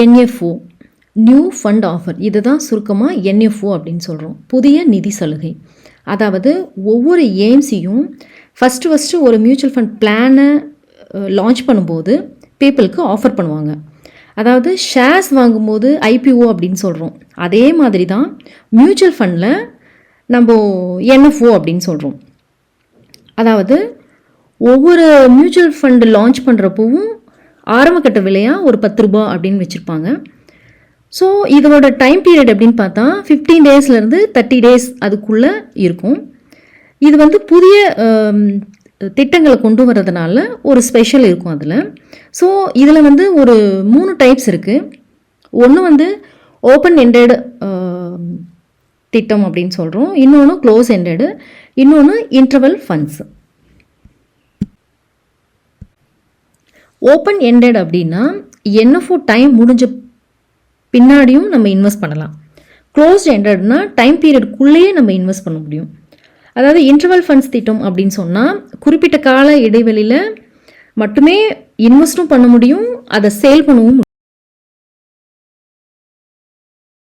NFO new fund offer, இதுதான் சுருக்கமாக NFO அப்படின்னு சொல்கிறோம். புதிய நிதி சலுகை. அதாவது ஒவ்வொரு ஏஎம்சியும் ஃபஸ்ட்டு ஒரு மியூச்சுவல் ஃபண்ட் பிளானை லான்ச் பண்ணும்போது பீப்புளுக்கு ஆஃபர் பண்ணுவாங்க. அதாவது ஷேர்ஸ் வாங்கும்போது IPO அப்படின்னு சொல்கிறோம். அதே மாதிரி தான் மியூச்சுவல் ஃபண்டில் நம்ம NFO அப்படின்னு சொல்கிறோம். அதாவது ஒவ்வொரு மியூச்சுவல் ஃபண்டு லான்ச் பண்ணுறப்போவும் ஆரம்பக்கட்ட விலையாக ஒரு 10 ரூபா அப்படின்னு வச்சுருப்பாங்க. ஸோ இதோட டைம் பீரியட் அப்படின்னு பார்த்தா 15 டேஸ்லேருந்து 30 டேஸ் அதுக்குள்ளே இருக்கும். இது வந்து புதிய திட்டங்களை கொண்டு வர்றதுனால ஒரு ஸ்பெஷல் இருக்கும் அதில். ஸோ இதில் வந்து ஒரு 3 டைப்ஸ் இருக்குது. ஒன்று வந்து ஓப்பன் எண்டட் திட்டம் அப்படின்னு சொல்கிறோம், இன்னொன்று க்ளோஸ் எண்டடு, இன்னொன்று இன்டர்வல் ஃபண்ட்ஸ். ஓப்பன் எண்டட் அப்படின்னா NFO டைம் முடிஞ்ச பின்னாடியும் நம்ம இன்வெஸ்ட் பண்ணலாம். க்ளோஸ்ட் எண்டட்னா டைம் பீரியட்குள்ளேயே நம்ம இன்வெஸ்ட் பண்ண முடியும். அதாவது இன்டர்வல் ஃபண்ட்ஸ் திட்டம் அப்படின்னு சொன்னால் குறிப்பிட்ட கால இடைவெளியில் மட்டுமே இன்வெஸ்ட்டும் பண்ண முடியும், அதை சேல் பண்ணவும் முடியும்.